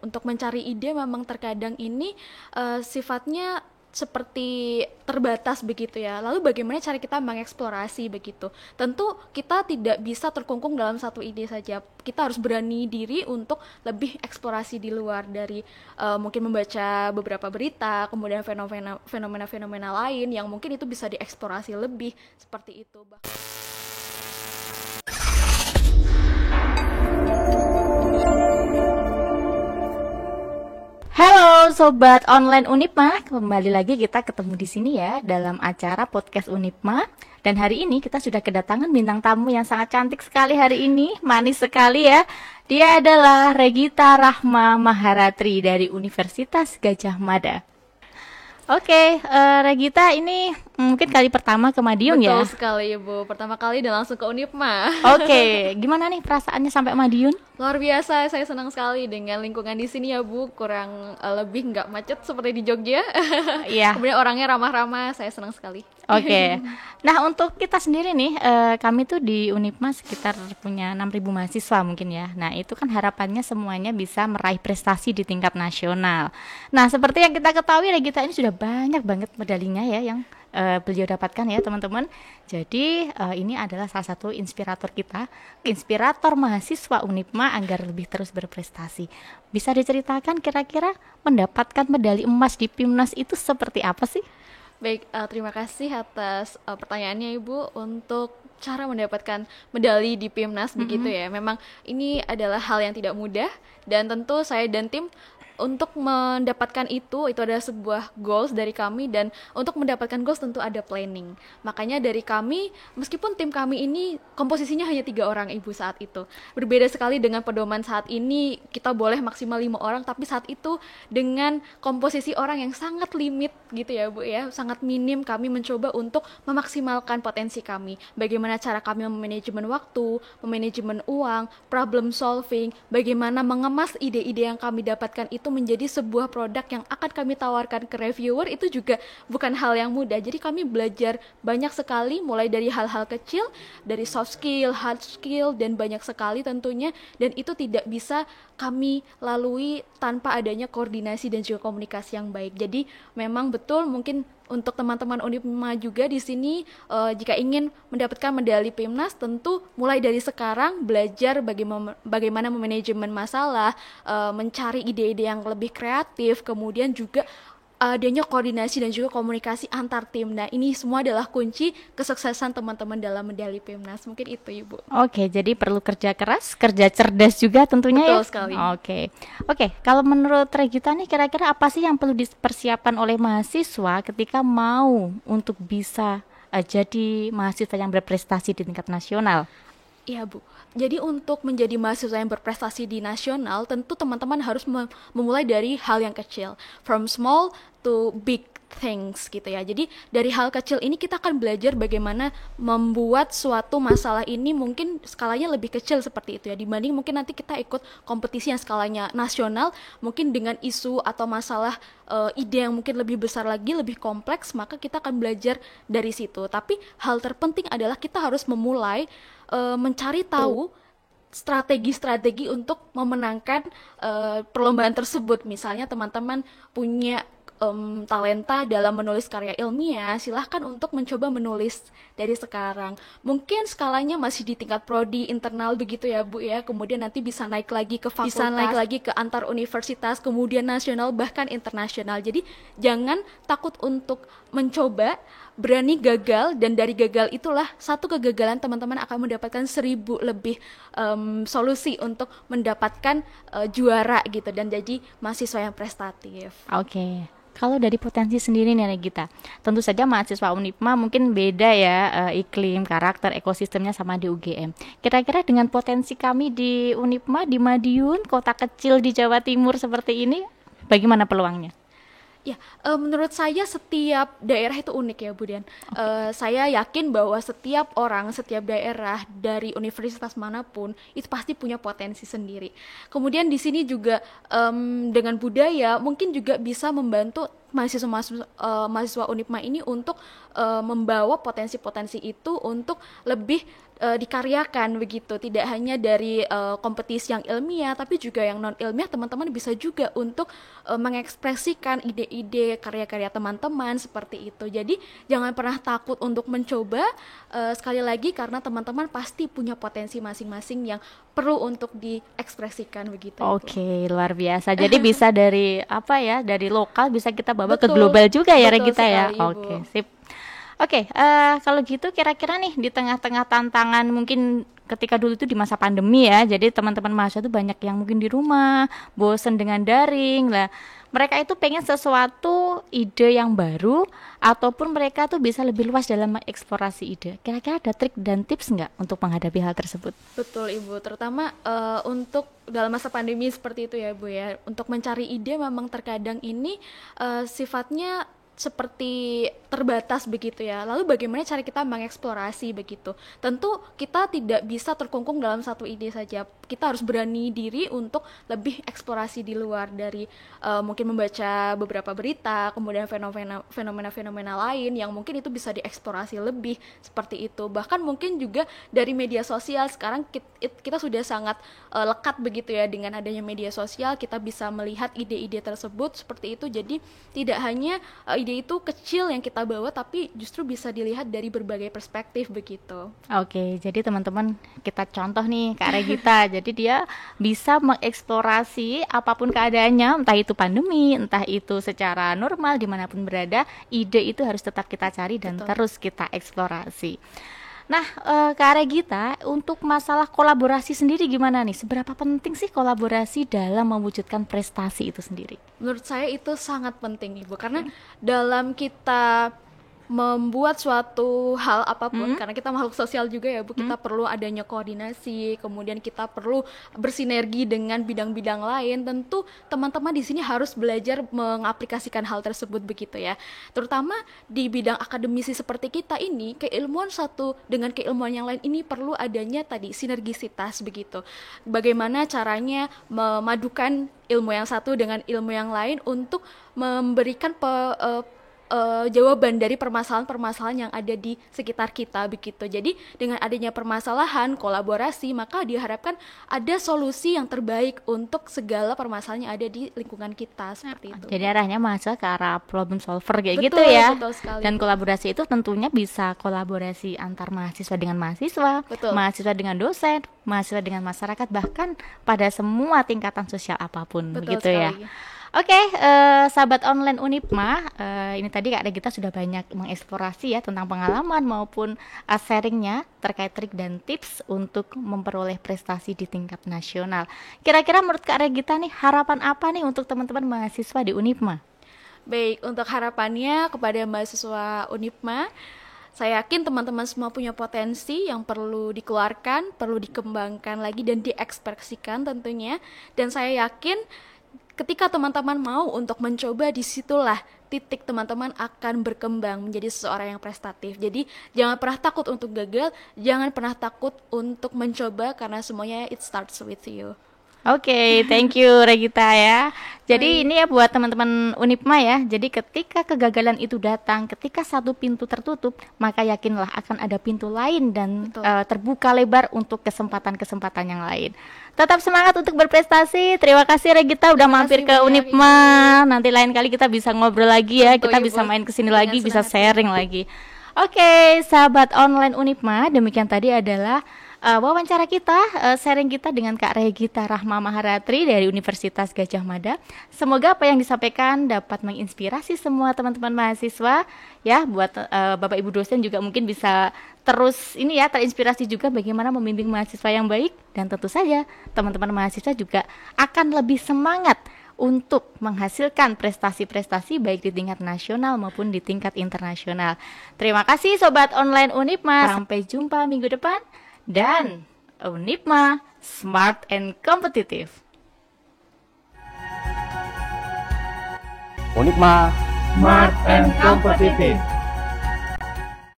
untuk mencari ide memang terkadang ini sifatnya seperti terbatas begitu ya. Lalu bagaimana cara kita mengeksplorasi begitu? Tentu kita tidak bisa terkungkung dalam satu ide saja. Kita harus berani diri untuk lebih eksplorasi di luar dari mungkin membaca beberapa berita, kemudian fenomena-fenomena lain yang mungkin itu bisa dieksplorasi lebih seperti itu. Halo Sobat Online Unipma, kembali lagi kita ketemu di sini ya dalam acara podcast Unipma. Dan hari ini kita sudah kedatangan bintang tamu yang sangat cantik sekali hari ini, manis sekali ya. Dia adalah Regita Rahma Maharatri dari Universitas Gadjah Mada. Oke, Regita ini mungkin kali pertama ke Madiun ya? Betul sekali Ibu, pertama kali dan langsung ke Unipma. Oke, gimana nih perasaannya sampai Madiun? Luar biasa, saya senang sekali dengan lingkungan di sini ya Bu, kurang lebih nggak macet seperti di Jogja. Iya. Kemudian orangnya ramah-ramah, saya senang sekali. Oke. Nah, untuk kita sendiri nih, kami tuh di Unipma sekitar punya 6.000 mahasiswa mungkin ya. Nah, itu kan harapannya semuanya bisa meraih prestasi di tingkat nasional. Nah, seperti yang kita ketahui, Regita ini sudah banyak banget medalinya ya yang beliau dapatkan ya teman-teman. Jadi ini adalah salah satu inspirator kita, inspirator mahasiswa Unipma agar lebih terus berprestasi. Bisa diceritakan kira-kira mendapatkan medali emas di PIMNAS itu seperti apa sih? Baik, terima kasih atas pertanyaannya Ibu untuk cara mendapatkan medali di PIMNAS begitu ya. Memang ini adalah hal yang tidak mudah dan tentu saya dan tim untuk mendapatkan itu adalah sebuah goals dari kami, dan untuk mendapatkan goals tentu ada planning. Makanya dari kami, meskipun tim kami ini komposisinya hanya 3 orang Ibu saat itu, berbeda sekali dengan pedoman saat ini kita boleh maksimal 5 orang, tapi saat itu dengan komposisi orang yang sangat limit gitu ya Bu ya, sangat minim, kami mencoba untuk memaksimalkan potensi kami. Bagaimana cara kami memanajemen waktu, memanajemen uang, problem solving, bagaimana mengemas ide-ide yang kami dapatkan itu menjadi sebuah produk yang akan kami tawarkan ke reviewer, itu juga bukan hal yang mudah. Jadi kami belajar banyak sekali, mulai dari hal-hal kecil, dari soft skill, hard skill, dan banyak sekali tentunya, dan itu tidak bisa kami lalui tanpa adanya koordinasi dan juga komunikasi yang baik. Jadi memang betul, mungkin untuk teman-teman Unipma juga di sini jika ingin mendapatkan medali PIMNAS, tentu mulai dari sekarang belajar bagaimana memanajemen masalah, mencari ide-ide yang lebih kreatif, kemudian juga adanya koordinasi dan juga komunikasi antar tim. Nah, ini semua adalah kunci kesuksesan teman-teman dalam medali PIMNAS. Mungkin itu Ibu. Oke, jadi perlu kerja keras, kerja cerdas juga tentunya. Betul ya? Sekali. Oke, kalau menurut Regita nih kira-kira apa sih yang perlu dipersiapkan oleh mahasiswa ketika mau untuk bisa jadi mahasiswa yang berprestasi di tingkat nasional? Iya Bu, jadi untuk menjadi mahasiswa yang berprestasi di nasional, tentu teman-teman harus memulai dari hal yang kecil, from small to big things gitu ya. Jadi dari hal kecil ini kita akan belajar bagaimana membuat suatu masalah ini mungkin skalanya lebih kecil seperti itu ya, dibanding mungkin nanti kita ikut kompetisi yang skalanya nasional, mungkin dengan isu atau masalah ide yang mungkin lebih besar lagi, lebih kompleks, maka kita akan belajar dari situ. Tapi hal terpenting adalah kita harus memulai mencari tahu strategi-strategi untuk memenangkan perlombaan tersebut. Misalnya teman-teman punya talenta dalam menulis karya ilmiah, silahkan untuk mencoba menulis dari sekarang. Mungkin skalanya masih di tingkat prodi internal begitu ya Bu ya, kemudian nanti bisa naik lagi ke fakultas, bisa naik lagi ke antar universitas, kemudian nasional, bahkan internasional. Jadi jangan takut untuk mencoba, berani gagal, dan dari gagal itulah satu kegagalan teman-teman akan mendapatkan 1000 lebih solusi untuk mendapatkan juara gitu, dan jadi mahasiswa yang prestatif. Oke. Kalau dari potensi sendiri nih Regita, tentu saja mahasiswa Unipma mungkin beda ya iklim, karakter, ekosistemnya sama di UGM. Kira-kira dengan potensi kami di Unipma, di Madiun, kota kecil di Jawa Timur seperti ini, bagaimana peluangnya? Ya, menurut saya setiap daerah itu unik ya Bu Dian. Saya yakin bahwa setiap orang, setiap daerah dari universitas manapun itu pasti punya potensi sendiri. Kemudian di sini juga dengan budaya mungkin juga bisa membantu mahasiswa Unipma ini untuk membawa potensi-potensi itu untuk lebih dikaryakan begitu. Tidak hanya dari kompetisi yang ilmiah, tapi juga yang non ilmiah, teman-teman bisa juga untuk mengekspresikan ide-ide karya-karya teman-teman seperti itu. Jadi jangan pernah takut untuk mencoba, sekali lagi karena teman-teman pasti punya potensi masing-masing yang perlu untuk diekspresikan begitu. Oke, luar biasa. Jadi bisa dari apa ya, dari lokal bisa kita bawa ke Betul, global juga ya betul Regita ya. sekali, Ibu. Oke, sip. Oke, kalau gitu kira-kira nih di tengah-tengah tantangan mungkin ketika dulu itu di masa pandemi ya, jadi teman-teman mahasiswa itu banyak yang mungkin di rumah, bosen dengan daring lah. Mereka itu pengen sesuatu ide yang baru, ataupun mereka tuh bisa lebih luas dalam mengeksplorasi ide. Kira-kira ada trik dan tips nggak untuk menghadapi hal tersebut? Betul Ibu, terutama untuk dalam masa pandemi seperti itu ya Bu ya, untuk mencari ide memang terkadang ini sifatnya seperti terbatas begitu ya. Lalu bagaimana cara kita mengeksplorasi begitu? Tentu kita tidak bisa terkungkung dalam satu ide saja. Kita harus berani diri untuk lebih eksplorasi di luar dari mungkin membaca beberapa berita, kemudian fenomena-fenomena lain yang mungkin itu bisa dieksplorasi lebih seperti itu. Bahkan mungkin juga dari media sosial sekarang kita sudah sangat lekat begitu ya dengan adanya media sosial, kita bisa melihat ide-ide tersebut seperti itu. Jadi tidak hanya ide itu kecil yang kita bawa, tapi justru bisa dilihat dari berbagai perspektif begitu. Oke, jadi teman-teman kita contoh nih Kak Regita. Jadi dia bisa mengeksplorasi apapun keadaannya, entah itu pandemi, entah itu secara normal dimanapun berada, ide itu harus tetap kita cari dan Betul. terus kita eksplorasi. Nah, Kak Regita, untuk masalah kolaborasi sendiri gimana nih? Seberapa penting sih kolaborasi dalam mewujudkan prestasi itu sendiri? Menurut saya itu sangat penting Ibu, karena dalam kita membuat suatu hal apapun, karena kita makhluk sosial juga ya Bu, kita perlu adanya koordinasi, kemudian kita perlu bersinergi dengan bidang-bidang lain. Tentu teman-teman di sini harus belajar mengaplikasikan hal tersebut begitu ya. Terutama di bidang akademisi seperti kita ini, keilmuan satu dengan keilmuan yang lain ini perlu adanya tadi sinergisitas begitu. Bagaimana caranya memadukan ilmu yang satu dengan ilmu yang lain untuk memberikan jawaban dari permasalahan-permasalahan yang ada di sekitar kita begitu. Jadi dengan adanya permasalahan, kolaborasi, maka diharapkan ada solusi yang terbaik untuk segala permasalahan yang ada di lingkungan kita seperti itu. Jadi arahnya mahasiswa ke arah problem solver kayak Betul, gitu ya. betul sekali. Dan kolaborasi itu tentunya bisa kolaborasi antar mahasiswa dengan mahasiswa, Betul. mahasiswa dengan dosen, mahasiswa dengan masyarakat, bahkan pada semua tingkatan sosial apapun Betul begitu ya. sekali. Oke, sahabat online Unipma, ini tadi Kak Regita sudah banyak mengeksplorasi ya tentang pengalaman maupun sharingnya terkait trik dan tips untuk memperoleh prestasi di tingkat nasional. Kira-kira menurut Kak Regita nih, harapan apa nih untuk teman-teman mahasiswa di Unipma? Baik, untuk harapannya kepada mahasiswa Unipma, saya yakin teman-teman semua punya potensi yang perlu dikeluarkan, perlu dikembangkan lagi dan diekspresikan tentunya. Dan saya yakin ketika teman-teman mau untuk mencoba, disitulah titik teman-teman akan berkembang menjadi seseorang yang prestatif. Jadi jangan pernah takut untuk gagal, jangan pernah takut untuk mencoba, karena semuanya it starts with you. Oke, thank you Regita ya. Jadi ini ya buat teman-teman Unipma ya. Jadi ketika kegagalan itu datang, ketika satu pintu tertutup, maka yakinlah akan ada pintu lain dan terbuka lebar untuk kesempatan-kesempatan yang lain. Tetap semangat untuk berprestasi. Terima kasih Regita udah mampir ke Unipma. Nanti lain kali kita bisa ngobrol lagi ya. Kita bisa main kesini lagi, bisa sharing lagi. Oke, sahabat online Unipma, demikian tadi adalah wawancara kita, sharing kita dengan Kak Regita Rahma Maharatri dari Universitas Gadjah Mada. Semoga apa yang disampaikan dapat menginspirasi semua teman-teman mahasiswa ya. Buat Bapak Ibu dosen juga mungkin bisa terus ini ya, terinspirasi juga bagaimana membimbing mahasiswa yang baik. Dan tentu saja teman-teman mahasiswa juga akan lebih semangat untuk menghasilkan prestasi-prestasi baik di tingkat nasional maupun di tingkat internasional. Terima kasih Sobat Online Unipma. Sampai jumpa minggu depan. Dan Unipma, smart and competitive. Unipma, smart and competitive.